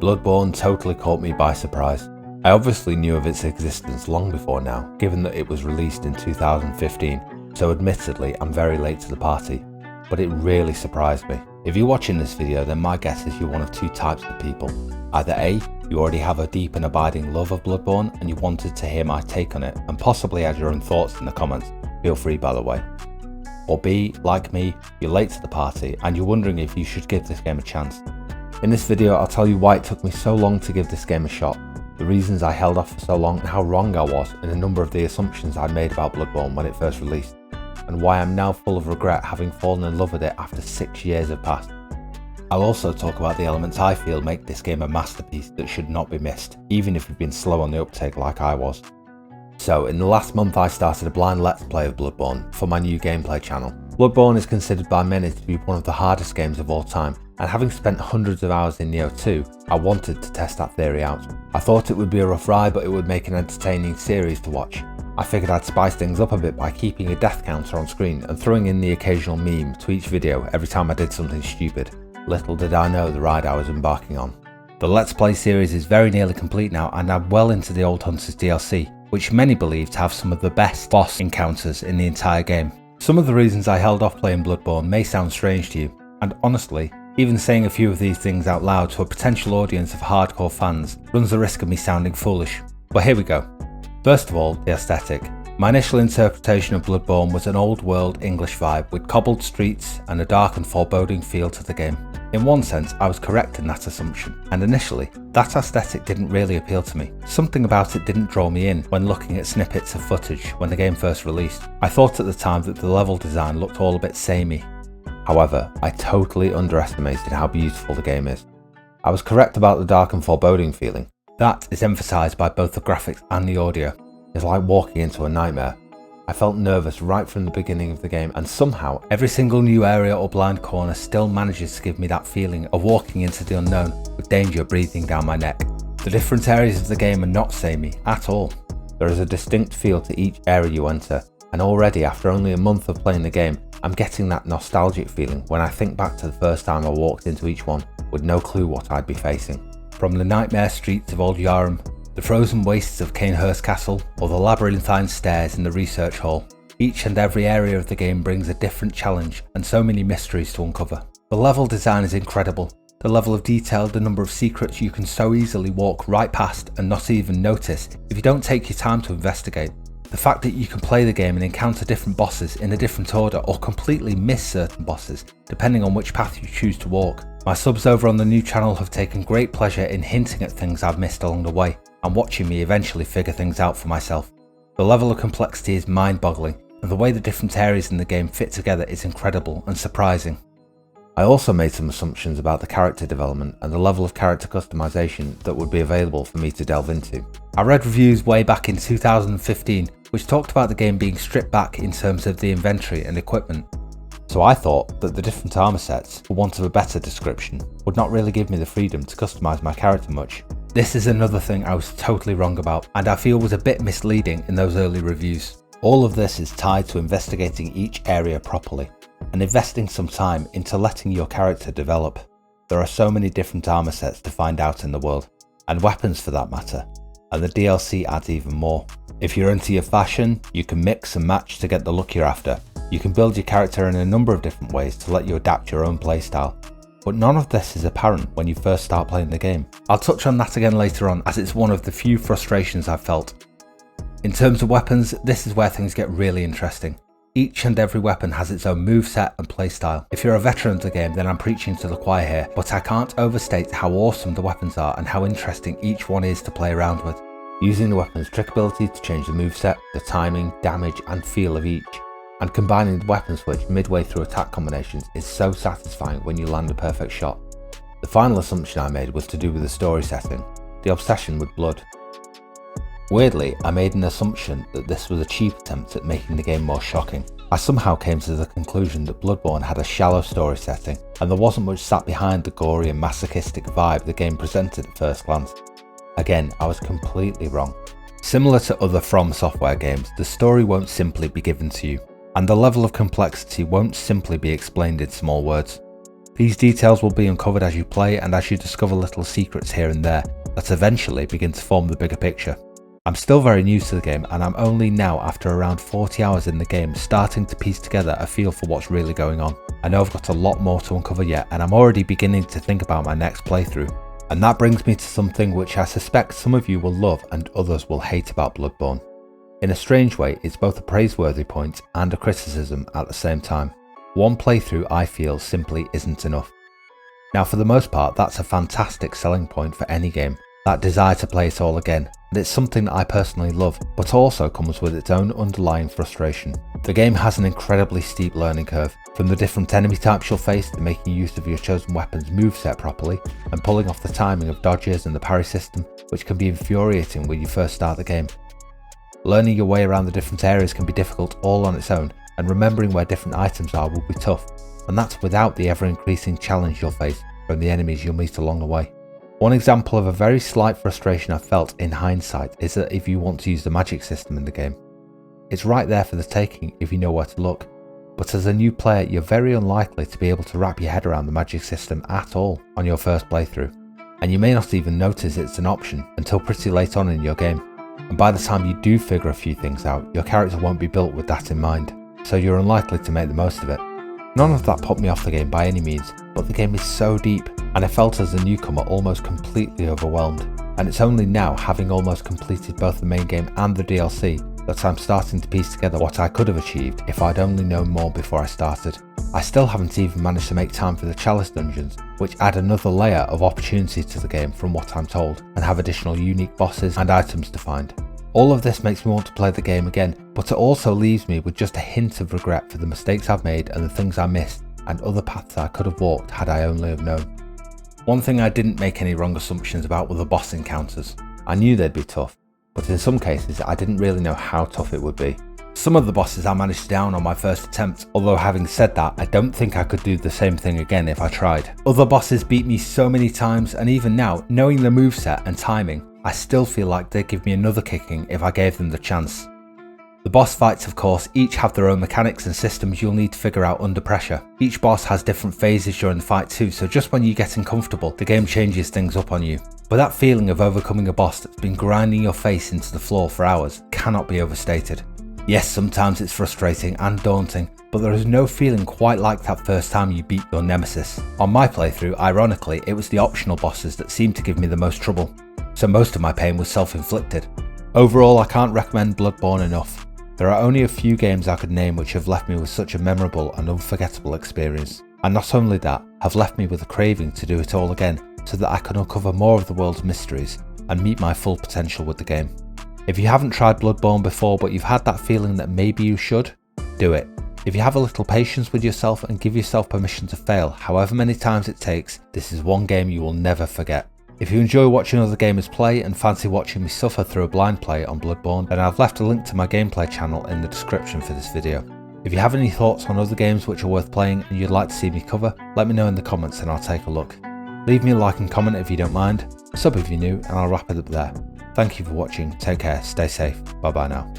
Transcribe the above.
Bloodborne totally caught me by surprise. I obviously knew of its existence long before now, given that it was released in 2015, so admittedly I'm very late to the party, but it really surprised me. If you're watching this video, then my guess is you're one of two types of people. Either A, you already have a deep and abiding love of Bloodborne and you wanted to hear my take on it and possibly add your own thoughts in the comments, feel free by the way. Or B, like me, you're late to the party and you're wondering if you should give this game a chance. In this video I'll tell you why it took me so long to give this game a shot, the reasons I held off for so long and how wrong I was in a number of the assumptions I made about Bloodborne when it first released, and why I'm now full of regret having fallen in love with it after 6 years have passed. I'll also talk about the elements I feel make this game a masterpiece that should not be missed, even if you've been slow on the uptake like I was. So in the last month I started a blind let's play of Bloodborne for my new gameplay channel. Bloodborne is considered by many to be one of the hardest games of all time, and having spent hundreds of hours in Nioh 2, I wanted to test that theory out. I thought it would be a rough ride, but it would make an entertaining series to watch. I figured I'd spice things up a bit by keeping a death counter on screen and throwing in the occasional meme to each video every time I did something stupid. Little did I know the ride I was embarking on. The Let's Play series is very nearly complete now, and I'm well into the Old Hunters DLC, which many believe to have some of the best boss encounters in the entire game. Some of the reasons I held off playing Bloodborne may sound strange to you, and honestly, even saying a few of these things out loud to a potential audience of hardcore fans runs the risk of me sounding foolish. But here we go. First of all, the aesthetic. My initial interpretation of Bloodborne was an old world English vibe with cobbled streets and a dark and foreboding feel to the game. In one sense, I was correct in that assumption, and initially, that aesthetic didn't really appeal to me. Something about it didn't draw me in when looking at snippets of footage when the game first released. I thought at the time that the level design looked all a bit samey. However, I totally underestimated how beautiful the game is. I was correct about the dark and foreboding feeling. That is emphasised by both the graphics and the audio. It's like walking into a nightmare. I felt nervous right from the beginning of the game, and somehow every single new area or blind corner still manages to give me that feeling of walking into the unknown with danger breathing down my neck. The different areas of the game are not samey at all. There is a distinct feel to each area you enter, and already after only a month of playing the game, I'm getting that nostalgic feeling when I think back to the first time I walked into each one with no clue what I'd be facing. From the nightmare streets of Old Yarm, the frozen wastes of Cainhurst Castle, or the labyrinthine stairs in the research hall, each and every area of the game brings a different challenge and so many mysteries to uncover. The level design is incredible. The level of detail, the number of secrets you can so easily walk right past and not even notice if you don't take your time to investigate. The fact that you can play the game and encounter different bosses in a different order or completely miss certain bosses, depending on which path you choose to walk. My subs over on the new channel have taken great pleasure in hinting at things I've missed along the way and watching me eventually figure things out for myself. The level of complexity is mind-boggling, and the way the different areas in the game fit together is incredible and surprising. I also made some assumptions about the character development and the level of character customization that would be available for me to delve into. I read reviews way back in 2015 which talked about the game being stripped back in terms of the inventory and equipment. So I thought that the different armor sets, for want of a better description, would not really give me the freedom to customize my character much. This is another thing I was totally wrong about, and I feel was a bit misleading in those early reviews. All of this is tied to investigating each area properly, and investing some time into letting your character develop. There are so many different armor sets to find out in the world, and weapons for that matter, and the DLC adds even more. If you're into your fashion, you can mix and match to get the look you're after. You can build your character in a number of different ways to let you adapt your own playstyle. But none of this is apparent when you first start playing the game. I'll touch on that again later on, as it's one of the few frustrations I've felt. In terms of weapons, this is where things get really interesting. Each and every weapon has its own moveset and playstyle. If you're a veteran of the game, then I'm preaching to the choir here, but I can't overstate how awesome the weapons are and how interesting each one is to play around with. Using the weapon's trick ability to change the moveset, the timing, damage and feel of each, and combining the weapon switch midway through attack combinations is so satisfying when you land a perfect shot. The final assumption I made was to do with the story setting, the obsession with blood. Weirdly, I made an assumption that this was a cheap attempt at making the game more shocking. I somehow came to the conclusion that Bloodborne had a shallow story setting, and there wasn't much sat behind the gory and masochistic vibe the game presented at first glance. Again, I was completely wrong. Similar to other From Software games, the story won't simply be given to you, and the level of complexity won't simply be explained in small words. These details will be uncovered as you play and as you discover little secrets here and there that eventually begin to form the bigger picture. I'm still very new to the game, and I'm only now, after around 40 hours in the game, starting to piece together a feel for what's really going on. I know I've got a lot more to uncover yet, and I'm already beginning to think about my next playthrough. And that brings me to something which I suspect some of you will love and others will hate about Bloodborne. In a strange way, it's both a praiseworthy point and a criticism at the same time. One playthrough, I feel, simply isn't enough. Now, for the most part, that's a fantastic selling point for any game, that desire to play it all again, and it's something that I personally love, but also comes with its own underlying frustration. The game has an incredibly steep learning curve, from the different enemy types you'll face to making use of your chosen weapon's moveset properly, and pulling off the timing of dodges and the parry system, which can be infuriating when you first start the game. Learning your way around the different areas can be difficult all on its own, and remembering where different items are will be tough, and that's without the ever-increasing challenge you'll face from the enemies you'll meet along the way. One example of a very slight frustration I've felt in hindsight is that if you want to use the magic system in the game, it's right there for the taking if you know where to look, but as a new player you're very unlikely to be able to wrap your head around the magic system at all on your first playthrough, and you may not even notice it's an option until pretty late on in your game, and by the time you do figure a few things out, your character won't be built with that in mind, so you're unlikely to make the most of it. None of that put me off the game by any means, but the game is so deep, and I felt as a newcomer almost completely overwhelmed, and it's only now, having almost completed both the main game and the DLC, that I'm starting to piece together what I could have achieved if I'd only known more before I started. I still haven't even managed to make time for the Chalice Dungeons, which add another layer of opportunity to the game from what I'm told, and have additional unique bosses and items to find. All of this makes me want to play the game again, but it also leaves me with just a hint of regret for the mistakes I've made and the things I missed, and other paths I could have walked had I only have known. One thing I didn't make any wrong assumptions about were the boss encounters. I knew they'd be tough, but in some cases I didn't really know how tough it would be. Some of the bosses I managed to down on my first attempt, although having said that, I don't think I could do the same thing again if I tried. Other bosses beat me so many times, and even now, knowing the moveset and timing, I still feel like they'd give me another kicking if I gave them the chance. The boss fights, of course, each have their own mechanics and systems you'll need to figure out under pressure. Each boss has different phases during the fight too, so just when you get uncomfortable, the game changes things up on you. But that feeling of overcoming a boss that's been grinding your face into the floor for hours cannot be overstated. Yes, sometimes it's frustrating and daunting, but there is no feeling quite like that first time you beat your nemesis. On my playthrough, ironically, it was the optional bosses that seemed to give me the most trouble, so most of my pain was self-inflicted. Overall, I can't recommend Bloodborne enough. There are only a few games I could name which have left me with such a memorable and unforgettable experience, and not only that, have left me with a craving to do it all again so that I can uncover more of the world's mysteries and meet my full potential with the game. If you haven't tried Bloodborne before but you've had that feeling that maybe you should, do it. If you have a little patience with yourself and give yourself permission to fail however many times it takes, this is one game you will never forget. If you enjoy watching other gamers play and fancy watching me suffer through a blind play on Bloodborne, then I've left a link to my gameplay channel in the description for this video. If you have any thoughts on other games which are worth playing and you'd like to see me cover, let me know in the comments and I'll take a look. Leave me a like and comment if you don't mind, sub if you're new, and I'll wrap it up there. Thank you for watching, take care, stay safe, bye bye now.